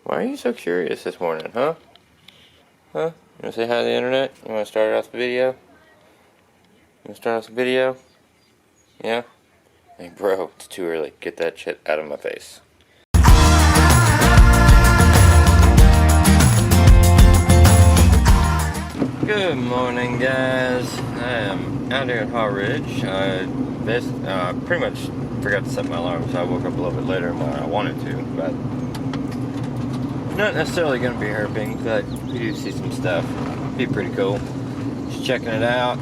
Why are you so curious this morning, huh? Huh? You wanna say hi to the internet? You wanna start off the video? You wanna start off the video? Yeah? Hey bro, it's too early. Get that shit out of my face. Good morning, guys. I am out here at Haw Ridge. Pretty much forgot to set my alarm, so I woke up a little bit later than what I wanted to, but not necessarily going to be herping, but we do see some stuff. Be pretty cool. Just checking it out.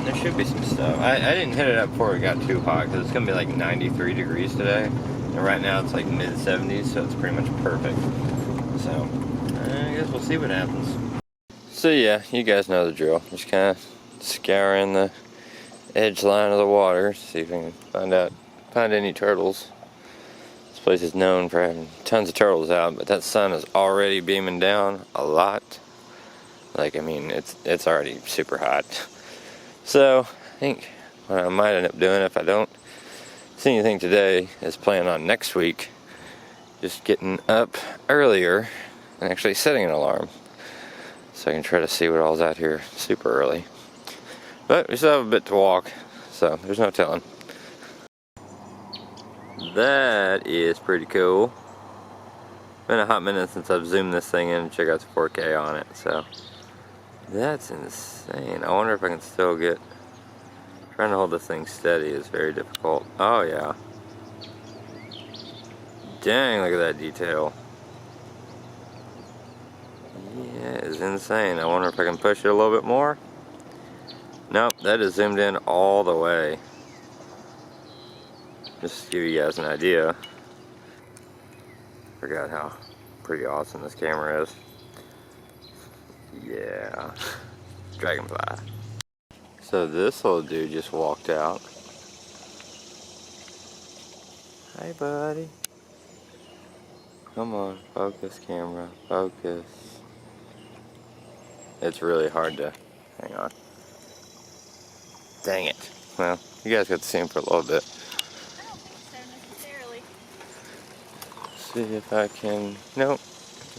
There should be some stuff. I didn't hit it up before it got too hot, because it's going to be like 93 degrees today, and right now it's like mid-70s, so it's pretty much perfect. So, I guess we'll see what happens. So yeah, you guys know the drill. Just kind of scouring the edge line of the water, see if we can find any turtles. This place is known for having tons of turtles out, but that sun is already beaming down a lot. Like, I mean, it's already super hot. So I think what I might end up doing, if I don't see anything today, is plan on next week just getting up earlier and actually setting an alarm, so I can try to see what all's out here super early. But we still have a bit to walk, so there's no telling. That is pretty cool. Been a hot minute since I've zoomed this thing in and checked out the 4K on it, so that's insane. I wonder if I can still get... Trying to hold this thing steady is very difficult. Oh yeah. Dang, look at that detail. Yeah, it's insane. I wonder if I can push it a little bit more. Nope, that is zoomed in all the way. Just to give you guys an idea. Forgot how pretty awesome this camera is. Yeah. Dragonfly. So this little dude just walked out. Hi buddy. Come on, focus camera, focus. It's really hard to, hang on. Dang it. Well, you guys got to see him for a little bit. I don't think so necessarily. See if I can, nope,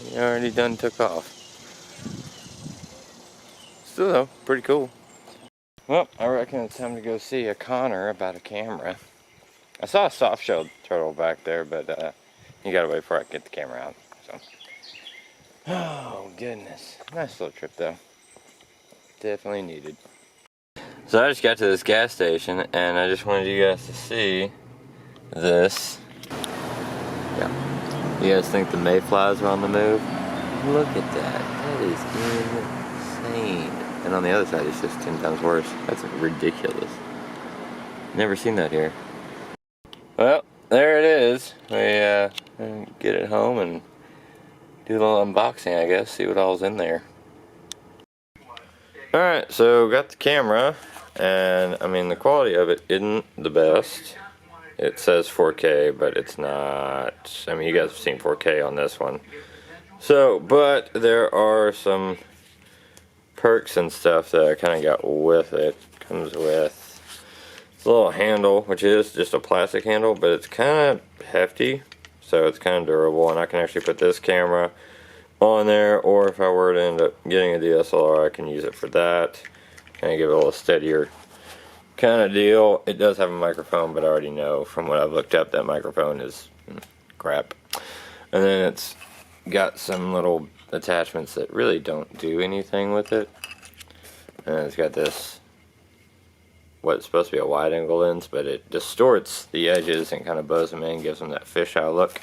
he already done took off. Still though, pretty cool. Well, I reckon it's time to go see a Connor about a camera. I saw a soft-shelled turtle back there, but you gotta wait before I get the camera out, so. Oh goodness, nice little trip though. Definitely needed. So I just got to this gas station and I just wanted you guys to see this. Yeah. You guys think the mayflies are on the move? Look at that. That is insane. And on the other side it's just 10 times worse. That's ridiculous. Never seen that here. Well, there it is. We get it home and do a little unboxing, I guess. See what all's in there. Alright, so got the camera, and I mean the quality of it isn't the best. It says 4K, but it's not. I mean, you guys have seen 4K on this one. So, but there are some perks and stuff that I kind of got with it. Comes with a little handle, which is just a plastic handle, but it's kind of hefty, so it's kind of durable, and I can actually put this camera on there, or if I were to end up getting a DSLR, I can use it for that. Kind of give it a little steadier kind of deal. It does have a microphone, but I already know from what I've looked up that microphone is crap. And then it's got some little attachments that really don't do anything with it. And it's got this, what's supposed to be a wide angle lens, but it distorts the edges and kind of bows them in, gives them that fisheye look,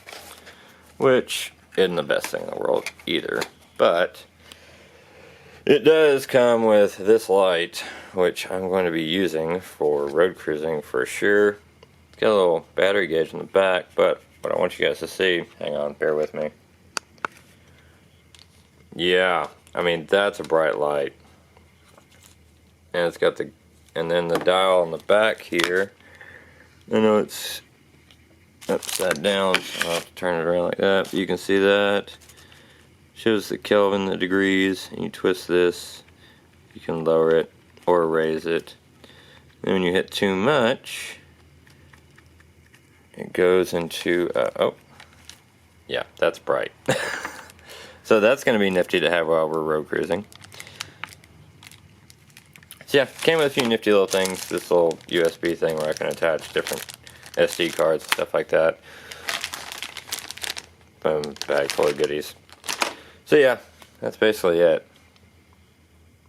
which isn't the best thing in the world either. But it does come with this light, which I'm going to be using for road cruising for sure. It's got a little battery gauge in the back, but what I want you guys to see, hang on, bear with me. Yeah, I mean, that's a bright light. And it's got and then the dial on the back here, I know it's upside down, so I'll have to turn it around like that, but you can see that. Shows the Kelvin, the degrees, and you twist this, you can lower it or raise it. And when you hit too much, it goes into, oh, Yeah, that's bright. So that's going to be nifty to have while we're road cruising. So yeah, came with a few nifty little things. This little USB thing where I can attach different SD cards, stuff like that. Bag full of goodies. So yeah, that's basically it.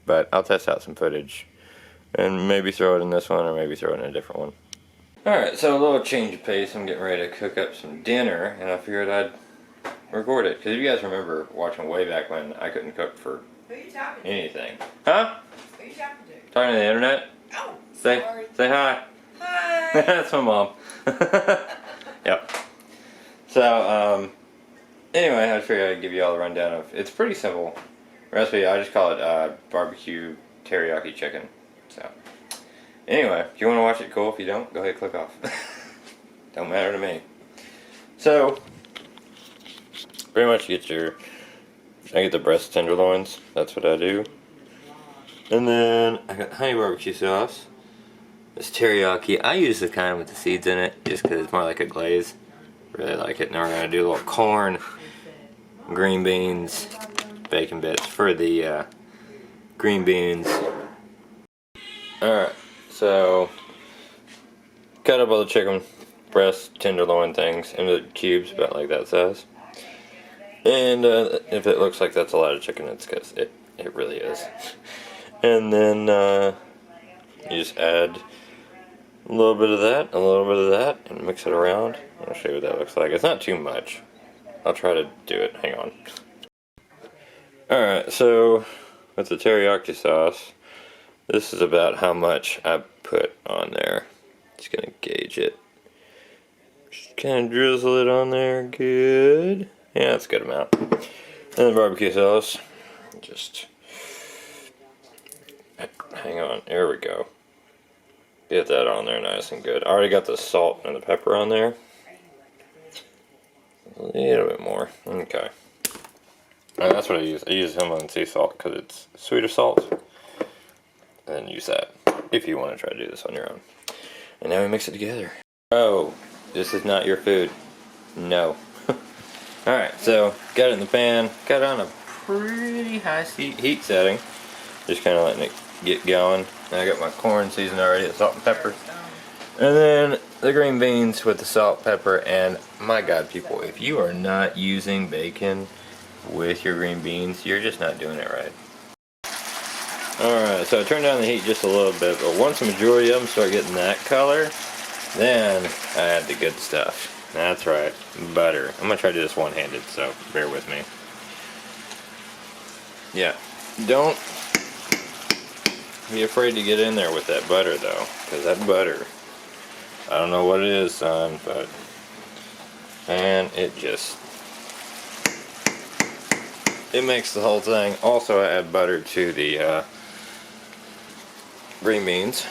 But I'll test out some footage and maybe throw it in this one or maybe throw it in a different one. Alright, so a little change of pace. I'm getting ready to cook up some dinner and I figured I'd record it. Because if you guys remember watching way back when I couldn't cook for anything. Huh? Who are you talking to? Talking to the internet? Oh, Say hi. Hi. That's my mom. Yep. So, anyway, I figured I'd give you all the rundown of. It's pretty simple recipe. I just call it barbecue teriyaki chicken. So, anyway, if you want to watch it, cool. If you don't, go ahead and click off. Don't matter to me. So, pretty much I get the breast tenderloins. That's what I do. And then I got honey barbecue sauce. This teriyaki. I use the kind with the seeds in it just because it's more like a glaze. Really like it. Now we're going to do a little corn, green beans, bacon bits for the green beans. Alright, so cut up all the chicken breast tenderloin things into cubes about like that size. And if it looks like that's a lot of chicken, it's because it really is. And then you just add a little bit of that, a little bit of that, and mix it around. I'll show you what that looks like. It's not too much. I'll try to do it. Hang on. Alright, so with the teriyaki sauce, this is about how much I put on there. Just gonna gauge it. Just kind of drizzle it on there. Good. Yeah, that's a good amount. And the barbecue sauce. Just hang on. There we go. Get that on there nice and good. I already got the salt and the pepper on there. A little bit more. Okay. And that's what I use. I use Himalayan sea salt because it's sweeter salt. And then use that if you want to try to do this on your own. And now we mix it together. Oh, this is not your food. No. Alright, so got it in the pan. Got it on a pretty high heat setting. Just kind of letting it get going. And I got my corn seasoned already, the salt and pepper. And then the green beans with the salt, pepper, and my God, people, if you are not using bacon with your green beans, you're just not doing it right. Alright, so I turned down the heat just a little bit, but once the majority of them start getting that color, then I add the good stuff. That's right, butter. I'm going to try to do this one-handed, so bear with me. Yeah, don't be afraid to get in there with that butter, though, because that butter, I don't know what it is, son, but, man, it makes the whole thing. Also, I add butter to the green beans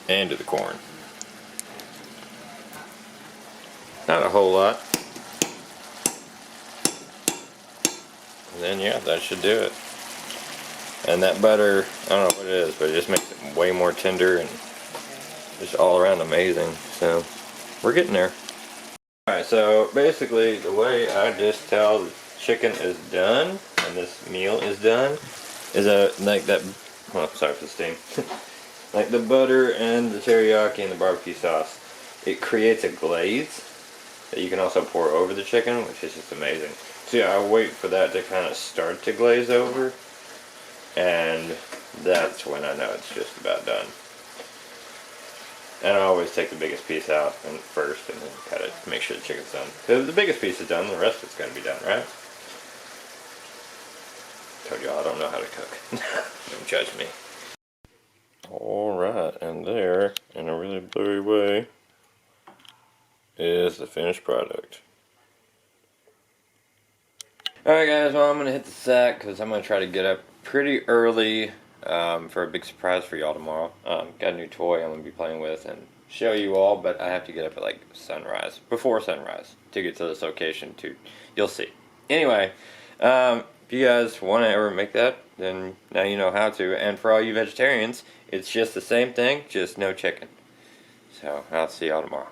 and to the corn. Not a whole lot. And then yeah, that should do it. And that butter, I don't know what it is, but it just makes it way more tender and just all around amazing. So we're getting there. Alright, so basically the way I just tell the chicken is done and this meal is done is like that, well, sorry for the steam. Like the butter and the teriyaki and the barbecue sauce, it creates a glaze that you can also pour over the chicken, which is just amazing. So yeah, I wait for that to kind of start to glaze over, and that's when I know it's just about done. And I always take the biggest piece out first and then cut it to make sure the chicken's done. If the biggest piece is done, the rest of it's going to be done, right? Told y'all I don't know how to cook. Don't judge me. Alright, and there, in a really blurry way, is the finished product. Alright guys, well I'm going to hit the sack because I'm going to try to get up pretty early for a big surprise for y'all tomorrow. Got a new toy I'm going to be playing with and show you all, but I have to get up at like sunrise, before sunrise, to get to this location too. You'll see. Anyway, if you guys want to ever make that, then now you know how to. And for all you vegetarians, it's just the same thing, just no chicken. So I'll see y'all tomorrow.